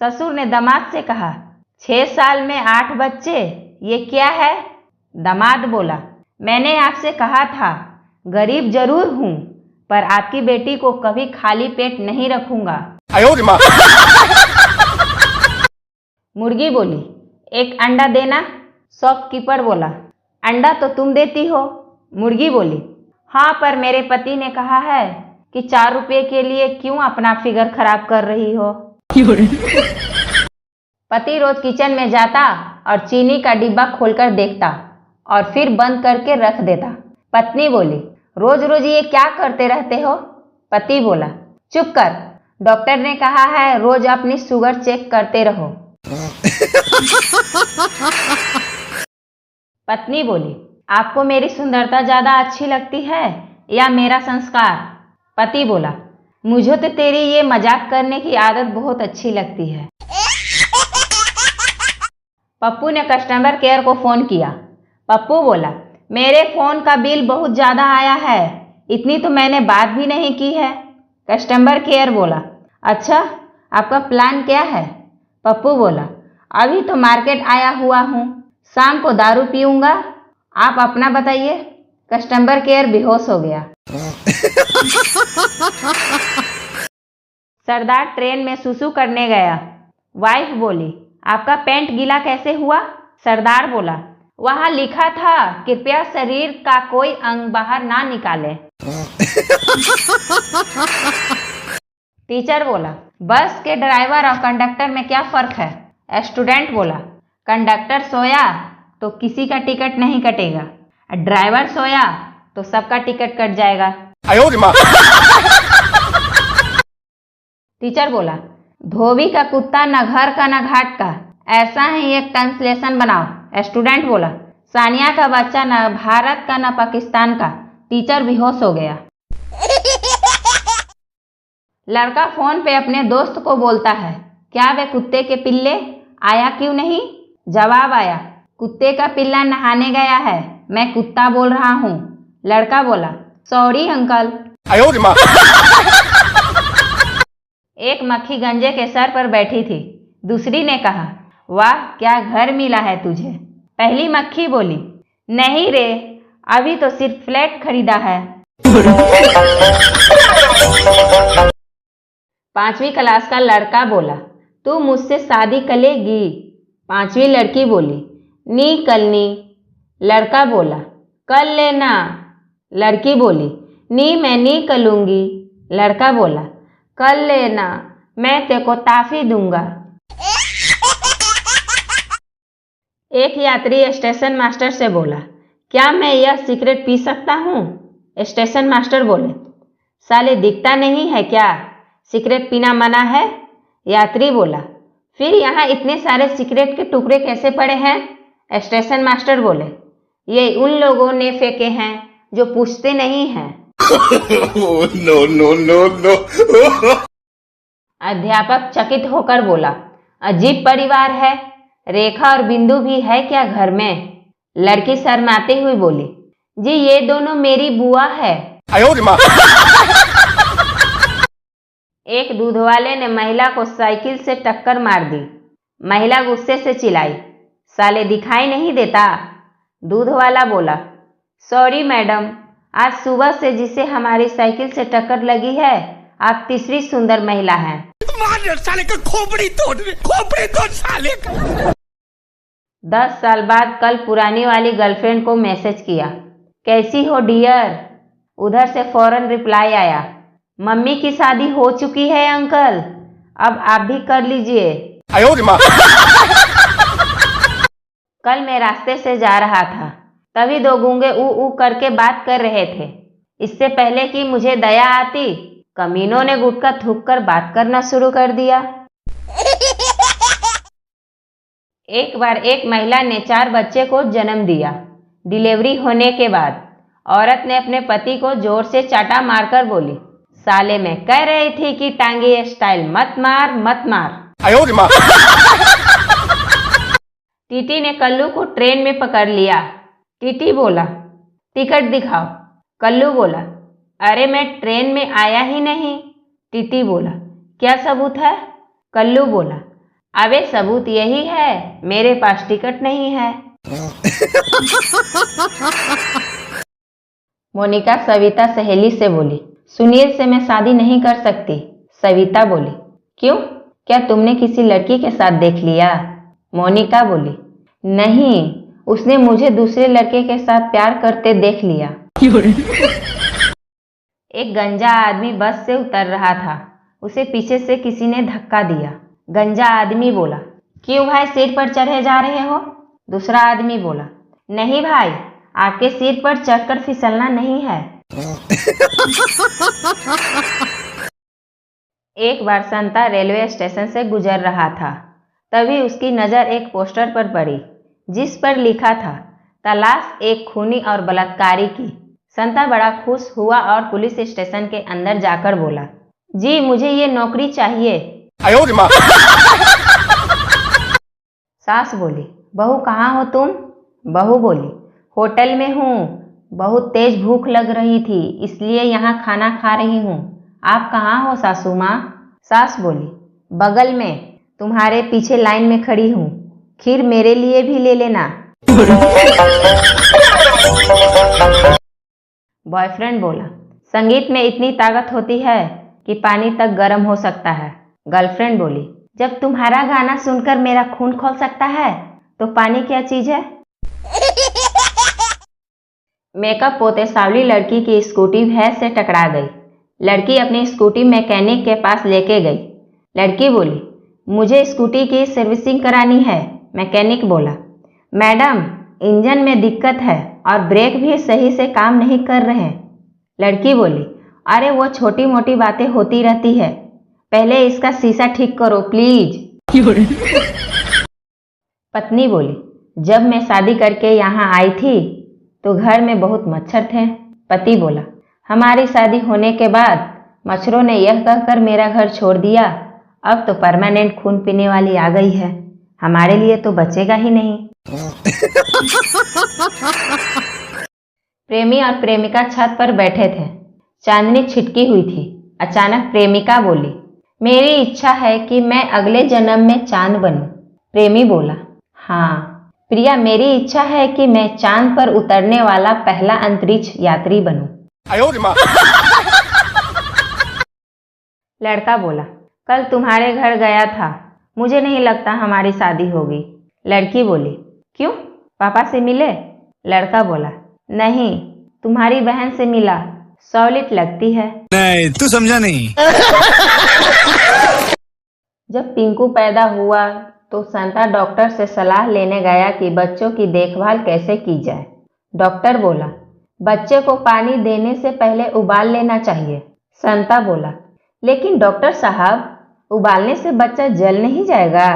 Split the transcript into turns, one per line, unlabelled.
ससुर ने दामाद से कहा, 6 साल में 8 बच्चे, ये क्या है? दामाद बोला, मैंने आपसे कहा था गरीब जरूर हूं, पर आपकी बेटी को कभी खाली पेट नहीं रखूंगा। मुर्गी बोली, एक अंडा देना। शॉपकीपर बोला, अंडा तो तुम देती हो। मुर्गी बोली, हाँ, पर मेरे पति ने कहा है कि 4 रुपये के लिए क्यों अपना फिगर खराब कर रही हो। पति रोज किचन में जाता और चीनी का डिब्बा खोलकर देखता और फिर बंद करके रख देता। पत्नी बोली, रोज रोज ये क्या करते रहते हो? पति बोला, चुप कर, डॉक्टर ने कहा है रोज अपनी शुगर चेक करते रहो। पत्नी बोली, आपको मेरी सुंदरता ज्यादा अच्छी लगती है या मेरा संस्कार? पति बोला, मुझे तो तेरी ये मजाक करने की आदत बहुत अच्छी लगती है। पप्पू ने कस्टमर केयर को फोन किया। पप्पू बोला, मेरे फोन का बिल बहुत ज्यादा आया है, इतनी तो मैंने बात भी नहीं की है। कस्टमर केयर बोला, अच्छा, आपका प्लान क्या है? पप्पू बोला, अभी तो मार्केट आया हुआ हूँ, शाम को दारू पीऊंगा, आप अपना बताइए। कस्टमर केयर बेहोश हो गया। सरदार ट्रेन में सुसु करने गया। वाइफ बोली, आपका पैंट गीला कैसे हुआ? सरदार बोला, वहां लिखा था कृपया शरीर का कोई अंग बाहर ना निकाले। टीचर बोला, बस के ड्राइवर और कंडक्टर में क्या फर्क है? स्टूडेंट बोला, कंडक्टर सोया तो किसी का टिकट नहीं कटेगा, ड्राइवर सोया तो सबका टिकट कट जाएगा। टीचर बोला, धोबी का कुत्ता न घर का न घाट का, ऐसा ही एक ट्रांसलेशन बनाओ। स्टूडेंट बोला, सानिया का बच्चा न भारत का न पाकिस्तान का। टीचर बेहोश हो गया। लड़का फोन पे अपने दोस्त को बोलता है, क्या वे कुत्ते के पिल्ले आया क्यों नहीं? जवाब आया, कुत्ते का पिल्ला नहाने गया है, मैं कुत्ता बोल रहा हूँ। लड़का बोला, सॉरी अंकल। एक मक्खी गंजे के सर पर बैठी थी। दूसरी ने कहा, वाह, क्या घर मिला है तुझे। पहली मक्खी बोली, नहीं रे, अभी तो सिर्फ फ्लैट खरीदा है। 5वीं क्लास का लड़का बोला, तू मुझसे शादी करेगी? 5वीं लड़की बोली, नी कलनी। लड़का बोला, कर लेना। लड़की बोली, नी मैं नी कलूंगी। लड़का बोला, कर लेना, मैं तेको ताफी दूंगा। एक यात्री स्टेशन मास्टर से बोला, क्या मैं यह सिगरेट पी सकता हूँ? स्टेशन मास्टर बोले, साले दिखता नहीं है क्या, सिगरेट पीना मना है? यात्री बोला, फिर यहाँ इतने सारे सिगरेट के टुकड़े कैसे पड़े हैं? स्टेशन मास्टर बोले, ये उन लोगों ने फेंके हैं जो पूछते नहीं हैं। नो। अध्यापक चकित होकर बोला, अजीब परिवार है, रेखा और बिंदु भी है क्या घर में? लड़की शर्माते हुई बोली, जी ये दोनों मेरी बुआ है। एक दूध वाले ने महिला को साइकिल से टक्कर मार दी। महिला गुस्से से चिल्लाई, साले दिखाई नहीं देता? दूध वाला बोला, सॉरी मैडम, आज सुबह से जिसे हमारी साइकिल से टक्कर लगी है, आप तीसरी सुंदर महिला हैं। साले का खोपड़ी तोड़ साले का। 10 साल बाद कल पुरानी वाली गर्लफ्रेंड को मैसेज किया, कैसी हो डियर? उधर से फौरन रिप्लाई आया, मम्मी की शादी हो चुकी है अंकल, अब आप भी कर लीजिए। कल मैं रास्ते से जा रहा था, तभी 2 गूंगे ऊ करके बात कर रहे थे। इससे पहले कि मुझे दया आती, कमीनों ने गुटखा थूक कर बात करना शुरू कर दिया। एक बार एक महिला ने 4 बच्चे को जन्म दिया। डिलीवरी होने के बाद औरत ने अपने पति को जोर से चाटा मारकर बोली, साले मैं कह रही थी कि टांगे स्टाइल मत मार। टीटी ने कल्लू को ट्रेन में पकड़ लिया। टीटी बोला, टिकट दिखाओ। कल्लू बोला, अरे मैं ट्रेन में आया ही नहीं। टीटी बोला, क्या सबूत है? कल्लू बोला, अबे सबूत यही है, मेरे पास टिकट नहीं है। मोनिका सविता सहेली से बोली, सुनील से मैं शादी नहीं कर सकती। सविता बोली, क्यों? क्या तुमने किसी लड़की के साथ देख लिया? मोनिका बोली, नहीं, उसने मुझे दूसरे लड़के के साथ प्यार करते देख लिया। एक गंजा आदमी बस से उतर रहा था। उसे पीछे से किसी ने धक्का दिया। गंजा आदमी बोला, क्यों भाई सिर पर चढ़े जा रहे हो? दूसरा आदमी बोला, नहीं भाई, आपके सिर पर चढ़कर फिसलना नहीं है। एक बार संता रेलवे स्टेशन से गुजर रहा था। तभी उसकी नज़र एक पोस्टर पर पड़ी जिस पर लिखा था, तलाश एक खूनी और बलात्कारी की। संता बड़ा खुश हुआ और पुलिस स्टेशन के अंदर जाकर बोला, जी मुझे ये नौकरी चाहिए। सास बोली, बहू कहाँ हो तुम? बहू बोली, होटल में हूँ, बहुत तेज भूख लग रही थी इसलिए यहाँ खाना खा रही हूँ। आप कहाँ हो सासू माँ? सास बोली, बगल में, तुम्हारे पीछे लाइन में खड़ी हूँ, खीर मेरे लिए भी ले लेना। बॉयफ्रेंड बोला, संगीत में इतनी ताकत होती है कि पानी तक गर्म हो सकता है। गर्लफ्रेंड बोली, जब तुम्हारा गाना सुनकर मेरा खून खौल सकता है तो पानी क्या चीज है? मेकअप पोते सावली लड़की की स्कूटी भैंस से टकरा गई। लड़की अपनी स्कूटी मैकेनिक के पास लेके गई। लड़की बोली, मुझे स्कूटी की सर्विसिंग करानी है। मैकेनिक बोला, मैडम इंजन में दिक्कत है और ब्रेक भी सही से काम नहीं कर रहे हैं। लड़की बोली, अरे वो छोटी मोटी बातें होती रहती है, पहले इसका शीशा ठीक करो प्लीज। पत्नी बोली, जब मैं शादी करके यहाँ आई थी तो घर में बहुत मच्छर थे। पति बोला, हमारी शादी होने के बाद मच्छरों ने यह कहकर मेरा घर छोड़ दिया, अब तो परमानेंट खून पीने वाली आ गई है, हमारे लिए तो बचेगा ही नहीं। प्रेमी और प्रेमिका छत पर बैठे थे। चांदनी छिटकी हुई थी। अचानक प्रेमिका बोली, मेरी इच्छा है कि मैं अगले जन्म में चांद बनूं। प्रेमी बोला, हाँ प्रिया, मेरी इच्छा है कि मैं चांद पर उतरने वाला पहला अंतरिक्ष यात्री बनूं। लड़का बोला, कल तुम्हारे घर गया था, मुझे नहीं लगता हमारी शादी होगी। लड़की बोली, क्यों, पापा से मिले? लड़का बोला, नहीं, तुम्हारी बहन से मिला, सॉलिड लगती है।
नहीं, तू समझा नहीं।
जब पिंकू पैदा हुआ तो संता डॉक्टर से सलाह लेने गया कि बच्चों की देखभाल कैसे की जाए। डॉक्टर बोला, बच्चे को पानी देने से पहले उबाल लेना चाहिए। संता बोला, लेकिन डॉक्टर साहब, उबालने से बच्चा जल नहीं जाएगा?